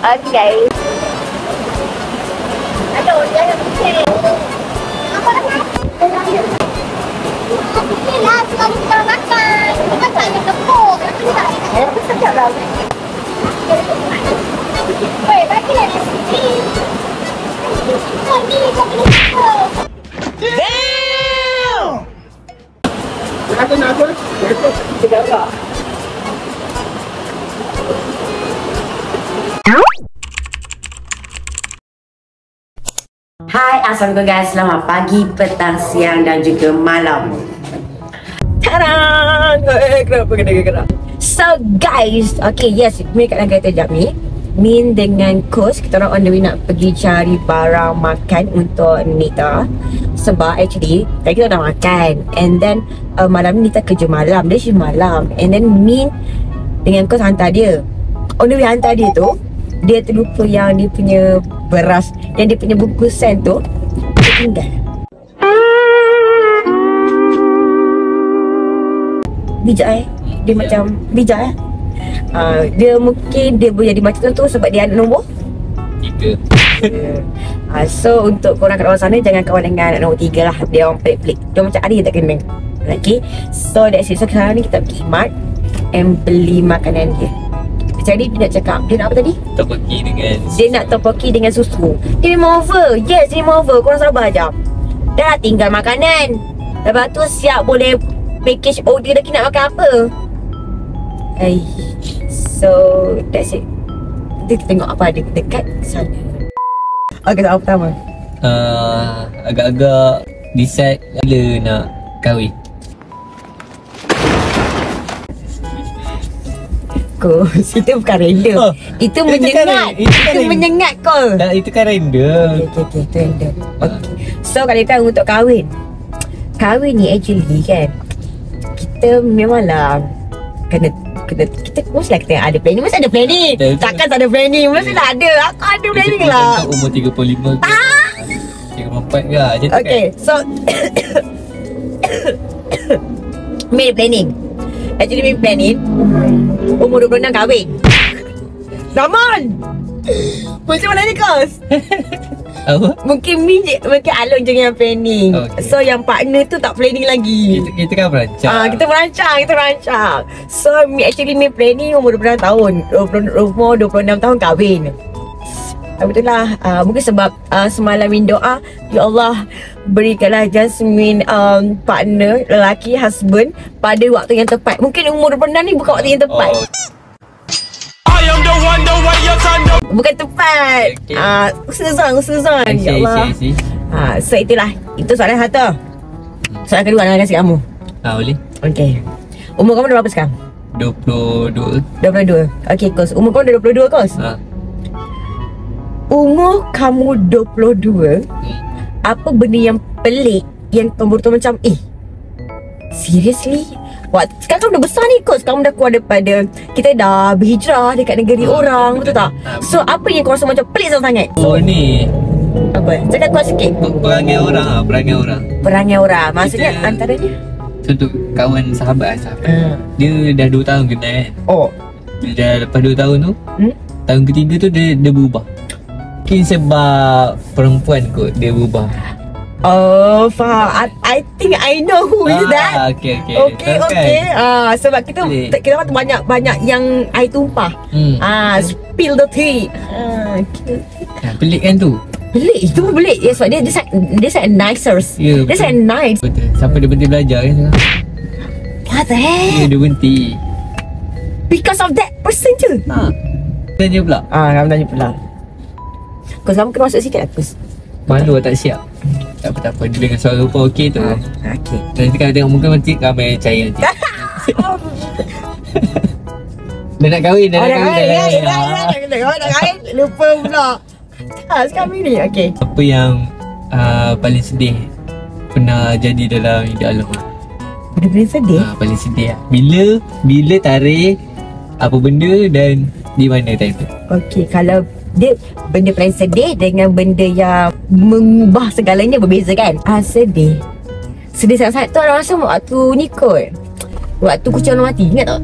Okay. Aduh, jangan fikir. Apa nak? Fikirlah sebab kita makan. Kita tak ada tepuk. Kita sekejap lah. Weh, bagilah di sini. Ni, kau kena tepuk. Damn! Nak apa? Sekejap lah. Hai, assalamualaikum guys. Selamat pagi, petang, siang dan juga malam. Tadang! Kenapa kena gerak? So guys, okay, yes, Min kat dalam kereta sekejap ni. Min dengan Kos, kita orang on the way nak pergi cari barang makan untuk Nita. Sebab actually, tadi kita dah makan. And then, malam ni Nita kerja malam. Dia shift malam. And then Min dengan Kos hantar dia. On the way hantar dia tu, dia terlupa yang dia punya beras, yang dia punya bungkusan tu dia tinggal. Bijak dia macam bijak dia mungkin dia boleh jadi macam tu sebab dia ada nombor 3. So untuk korang kat luar sana, jangan kawan dengan anak nombor 3 lah. Dia orang pelik-pelik, dia macam ada yang tak kena. Okay, so that's it. So sekarang ni kita pergi Mart and beli makanan dia. Jadi dia nak cakap, dia nak apa tadi? Topoki dengan dia nak topoki dengan susu. Dia memang over. Yes, dia memang over. Korang sabar je. Dah tinggal makanan. Lepas tu siap boleh package order lagi nak makan apa. So that's it. Nanti kita tengok apa ada dekat sana. Okay, soalan pertama. Agak-agak decide bila nak kahwin. Kos, itu bukan random. Itu menyengat. Itu menyengat kau. Itu kan random. Okay, itu random. Okay. So kalau kita untuk kahwin ni actually kan, kita memanglah kena kita mestilah kita ada planning. Mesti ada planning. Takkan tak ada planning. Mestilah ada. Aku ada planning lah. Umur 35 ke 34 ke macam tu. Okay, so May planning. Actually May planning umur 26 kahwin. Zaman macam mana ni Kos? Apa? Mungkin Alon je yang planning. Okay. So yang partner tu tak planning lagi. Kita kan merancang. Kita merancang. So actually May planning umur 26 tahun. Umur 26 tahun kahwin. Betul lah. Mungkin sebab semalam Min doa, ya Allah berikanlah Jasmine partner, lelaki, husband pada waktu yang tepat. Mungkin umur 26 ni bukan waktu yang tepat. Bukan tepat. Usuzon. Ya Allah. So itulah. Itu soalan satu. Soalan kedua nak kasih kamu. Boleh. Okay. Umur kamu dah berapa sekarang? 22. Okay Kos. Umur kamu dah 22 Kos? Umur kamu 22, apa benda yang pelik yang kamu betul macam seriously? Sekarang kamu dah besar ni Kos. Kamu dah keluar daripada, kita dah berhijrah dekat negeri orang, betul tak? So apa yang kau rasa macam pelik sangat? Ni apa? Cakap kuat sikit. Perangai orang. Maksudnya kita, antaranya contoh kawan sahabat. Dia dah 2 tahun kenal kan. Dah lepas 2 tahun tu, tahun ketiga tu dia berubah. Mungkin sebab perempuan kot dia berubah. Faham. I think I know who is that. Okay. Sebab kita kan banyak yang air tumpah. Spill the tea. Pelik kan tu? Pelik. Itu pun pelik. Yes, sebab dia sangat nicer. Dia sangat nice. Betul. Sampai dia berhenti belajar kan. What the heck? Dia berhenti because of that person je. Tanya pula. Kamu tanya pula. Kau kamu kena masuk sikit aku. Malu tak siap. Tak apa. Dia dengan suara rupa okey tu. Okey. Nanti kalau tengok muka nanti ramai percaya nanti. Dah nak kahwin. Nak kahwin. Lupa pula. Sekarang ni. Okey. Apa yang paling sedih pernah jadi dalam hidup Along? Benda-benda sedih? Paling sedih lah. Bila tarik apa benda dan di mana time tu? Okey, kalau dia benda paling sedih dengan benda yang mengubah segalanya berbeza kan? Sedih sangat-sangat tu orang rasa waktu ni kot. Waktu kucing Along mati, ingat tak?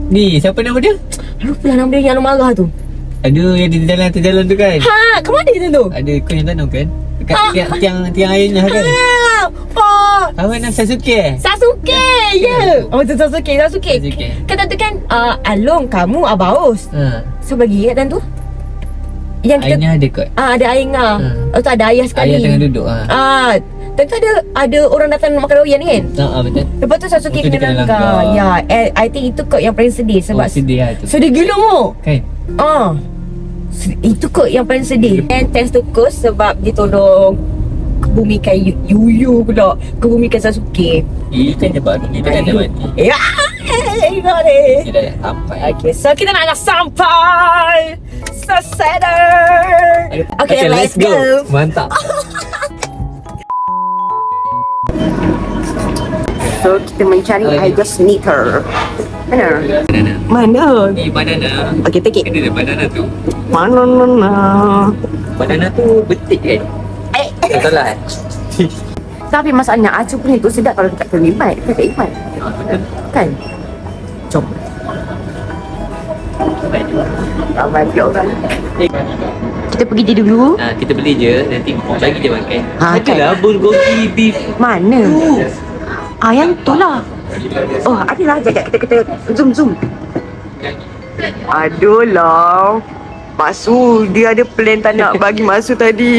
Ni, siapa nama dia? Lupa lah nama dia yang Along marah tu. Ada yang di terjalan tu kan. Ha, ke mana kita tu? Ada kau yang tanam kan? Dekat tiang airnya kan. Oh, Awak nak Sasuke? Sasuke, ya. Oh, tu Sasuke. Kata tu kan, Along, kamu Abaos. So bagi kat tu. Yang kita Airnya ada kot. ada air ngah. Oh, tu ada ayah sekali. Ayah tengah duduk. Tentu ada orang datang makan doyan kan? Betul. Lepas tu Sasuke Lepas tu dia kena kena langgar. langgar. Ya, I think itu kot yang paling sedih sebab sedih lah tu. sedih gila mu. Kan? Itu kot yang paling sedih. And thanks to Kus sebab dia tolong kebumikan Yuyu pula, kebumikan Sasuke. Kan dia baru ni, dia kan dah mati. Ya, Dia dah sampai. okay, so kita nak sampai Sesedar. Okay, let's go. Mantap. So kita mencari Aigo sneaker. Mana? Banana. Mana? Ni banana. Okay, take it. Ada dah banana tu. Mana? Banana tu betik kan? Tak salah kan? Tapi masalahnya acu punya tu sedap kalau kita terlibat. Kita tak libat. Kan? Jom. Ramai orang. Kita pergi je dulu. Kita beli je, nanti bagi dia makan. Kan? Bulgogi beef. Mana? Yang tu lah. Oh, adalah. Sekejap kita zoom. Aduh lah. Masu, dia ada plan tak nak bagi Masu tadi.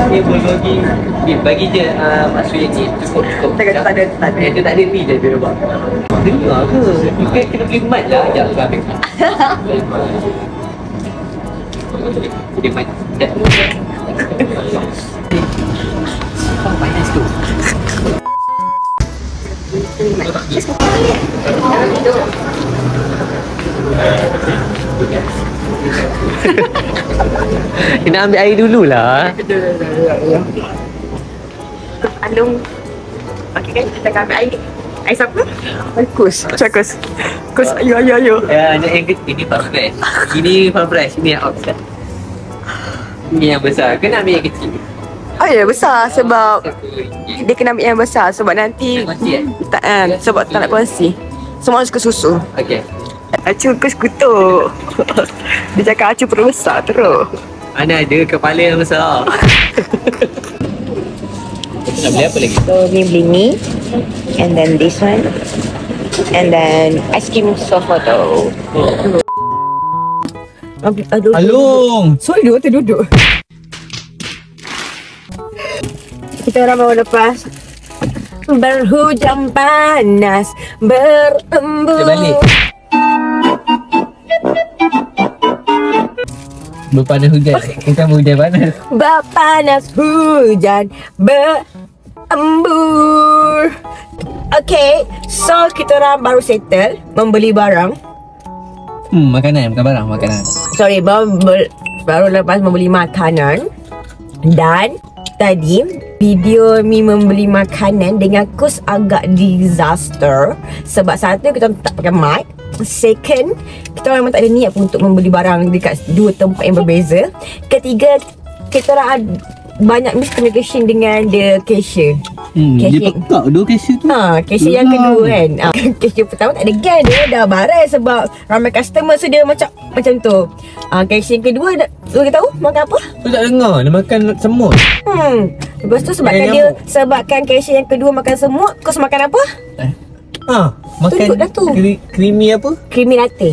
Ni bulgogi beef. Bagi je Maksud yang ni cukup. Tak ada. Dia tak ada ni dah dia buat. Dengar ke? Kita kena pergi mat lah. Sekejap aku ambil. Dia mat. Panas tu. Kena ambil air dululah. Alung. Okey kan? Kita akan ambil air. Air siapa? Kus. Kus. Ayo. Ya, yang ini farm fresh. Ini farm fresh. Ini yang outside. Ini yang besar. Kena ambil yang kecil. Oh ya, besar sebab dia kena ambil yang besar sebab nanti tak sebab tak nak kongsi. Semua suka susu. Okey. Acu kus kutuk. Dia cakap acu perut besar terus. Mana ada kepala yang besar. Nak beli apa lagi? So ni beli ni, and then this one, and then ice cream sofa tu. Aduh. Alung. Sorry, dia duduk. Kita orang baru lepas berhujan panas berembun. Dia balik. Berpanas hujan. Bukan hujan panas. Berpanas hujan berembur. Okay, so kita orang baru settle membeli barang. Makanan, bukan barang, makanan. Sorry, baru lepas membeli makanan. Dan tadi video mi membeli makanan dengan Kus agak disaster. Sebab satu, kita tak pakai mic. Second, kita orang memang tak ada niat pun untuk membeli barang dekat dua tempat yang berbeza. Ketiga, kita orang banyak miscommunication dengan the cashier. Dia pekak dua cashier tu. Cashier yang kedua kan. Cashier pertama tak ada gan, dia dah barai sebab ramai customer, so dia macam tu. Cashier yang kedua dia tahu makan apa? Tu tak dengar, dia makan semut. Lepas tu sebabkan cashier yang kedua makan semut, Kus makan apa? Makan Tunjuk dah tu. creamy apa? Creamy latte.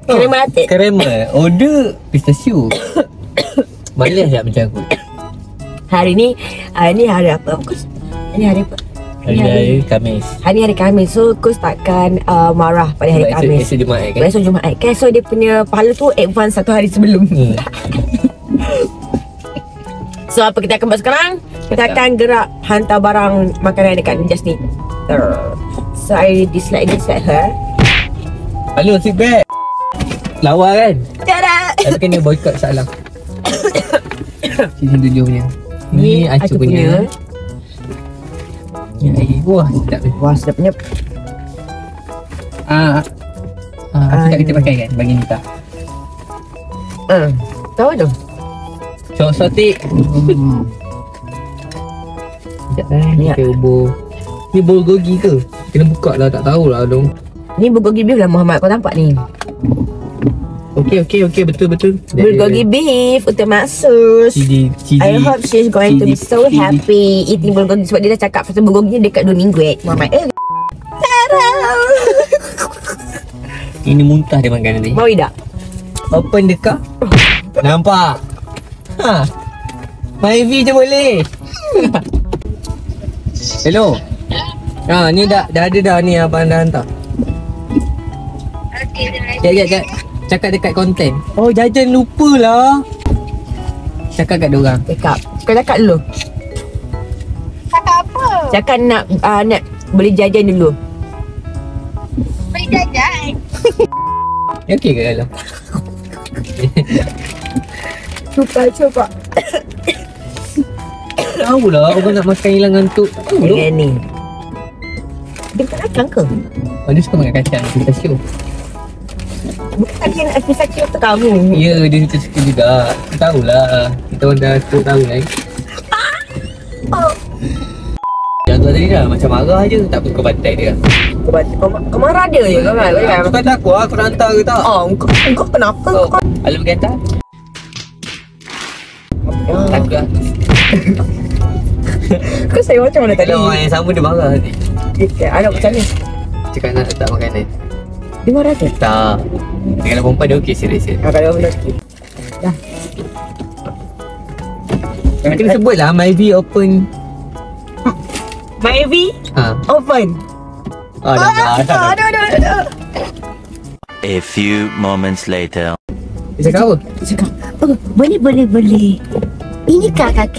Caramel latte. Caramel. Order pistachio. Malas tak macam aku? Hari ni hari apa Kus? Ini hari apa? Hari Khamis. Hari ni hari Khamis. So Kus takkan marah pada hari Khamis. Esok Jumaat kan? Esok Jumaat kan. So dia punya pahala tu advance 1 hari sebelum. So apa kita akan buat sekarang? Kita akan gerak hantar barang makanan dekat Just Need. So I dislike her. Halo, sit back. Lawa kan? Tada! Tapi kena boycott salah. Season 7 punya. Ni Acu punya. Ni air. Wah, sedap. Wah, sedapnya. Kita pakai kan? Bagi Nita. Tahu tu? Sok sotik. Sekejap ni kita ubur. Ni bulgogi ke? Kena buka lah, tak tahulah dong. Ni bulgogi beef lah Muhammad, kau nampak ni? Okey, betul. Bulgogi beef untuk Mak Sus. Cili. I hope she's going to be so cili. happy eating bulgogi sebab dia dah cakap pasal bulgogi dekat 2 minggu Muhammad. Ini muntah dia makan nanti. Mau tak? Open dekat. Nampak? Ha. Myvi je boleh. Hello. Ha, ni dah ada dah ni abang dah hantar. Sekejap. Cakap dekat konten. Oh, jajan lupalah. Cakap kat diorang. Cakap dulu. Cakap apa? Cakap nak beli jajan dulu. Beli jajan. Okey ke kalau? Cuba. Tahu lah orang nak makan hilang ngantuk. Dengan ni. Dia tak kacang ke? Oh, dia suka makan kacang. Pistachio. Bukan dia nak pistachio untuk kamu. Ya, dia suka juga. Tahulah. Kita orang dah 10 tahun lagi. Jaga tadi dah macam marah je. Tak apa kau bantai dia. Kau marah dia je kau kan? Kau kata aku lah, aku nak hantar ke tak? Oh, kau kenapa? Alam pergi hantar? Takut lah. Kau saya macam mana tadi? Kalau orang yang sama dia marah nanti. Anak macam ni? Cakap nak letak makanan. Dia marah ke? Tak. Kalau perempuan dia okey serius. Kalau lelaki. Dah. Kita sebut lah Myvi open. Myvi open. Dah. Aduh. A few moments later. Dia cakap apa? Dia cakap, oh, boleh. Ini kakak.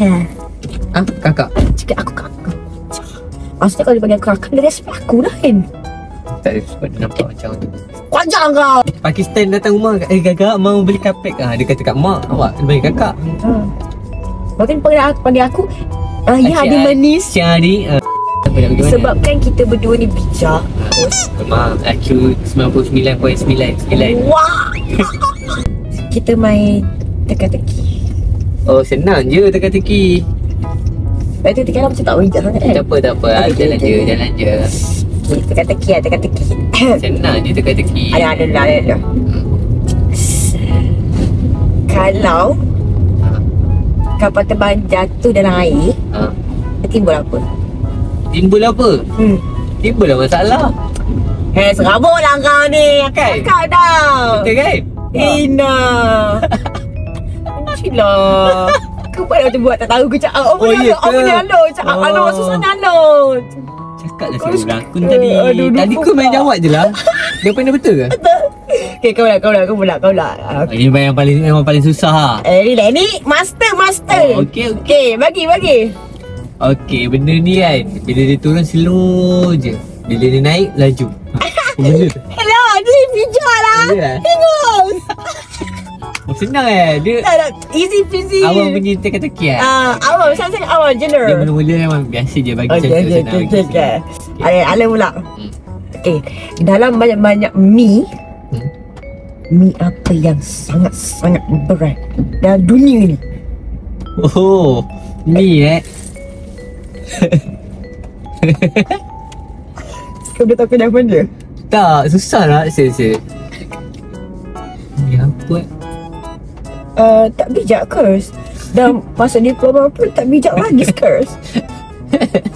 Kakak. Cakap aku kakak. Maksudnya kalau dia panggil aku kakak, dia respect aku lah kan? Tak ada sebab dia nampak macam tu. Kuanjang kau! Pakistan datang rumah, kakak mau beli kapek. Dia kata kat mak, awak bagi kakak. Mungkin panggil aku ya, dia manis. Syari. Sebab kan kita berdua ni bijak. Memang IQ 99.99. Wah! Kita main teka-teki. Oh, senang je teka-teki. Lepas tu teka macam tak bijak sangat kan? Tak apa. Jalan je. Teka-teki. Senang je teka-teki. Ada. Kalau kapal terbang jatuh dalam air, timbul apa? Timbul apa? Timbul lah masalah. Serabut lah kau ni. Kan? Kakak dah. Betul kan? Ina. Cila. Kau pada macam buat tak tahu ke cakap. Apa ni alo? Cakap alo susah ni alo. Cakap lah saya berlakon tadi. Tadi kau main jawab je lah. Jawapan dia betul ke? Okay, kau pula. Ini yang paling susah. Relax ni master. Okey. Bagi. Okey, benda ni kan bila dia turun slow je. Bila dia naik laju. Benda tu. Hello, ni bijak lah. Tengok. Senang dia. Easy peasy. Awak punya teka-teki awak macam awak general. Dia mula-mula memang biasa je bagi contoh senang. Ala pula. Okay, dalam banyak-banyak mi apa yang sangat-sangat berat dalam dunia ni? Oh, mi Kau dah tahu jawapan dia? Tak, susah lah serius. Ni apa? Tak bijak kurs. Dan masa diploma pun tak bijak lagi kurs.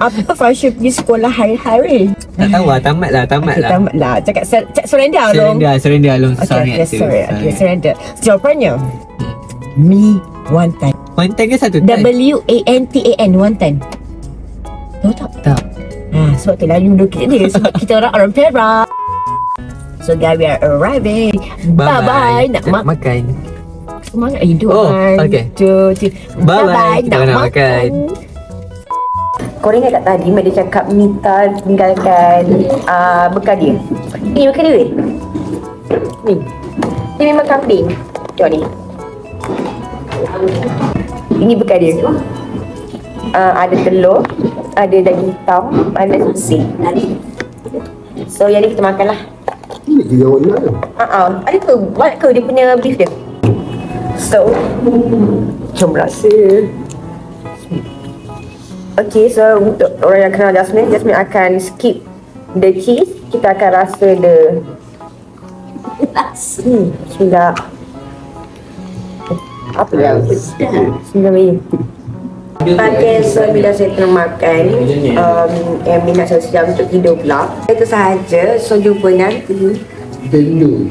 Apa function pergi sekolah hari-hari? Tak tahu lah, tamat lah. Cakap surrender Along. Surrender Along. Okay, surrender. Jawapannya mi wantan. Wantan ke satu tan? WANTAN wantan. Tahu tak? Tak. Sebab tu lalu dulu dia. Sebab kita orang Perak. So guys, we are arriving. Bye-bye. Nak makan. Semangat hidup. Okay. Bye-bye. Kita nak makan. Kau ingat tak tadi dia cakap Mita tinggalkan bekal dia? Ni bekal dia. Ni. Ni memang kambing. Tengok ni. Ini bekal dia. Ada telur, ada daging hitam, ada susu. So yang ni kita makan lah. Ini je yang warna tu. Ada ke? Banyak ke dia punya beef dia? So jom rasa. Okay, so untuk orang yang kenal Jasmine akan skip the cheese. Kita akan rasa the Bismillah. Apa yang sebenarnya pakai bila saya tengah makan minat saya sejam untuk tidur pula. Itu sahaja. So jumpa nanti. Kita dulu.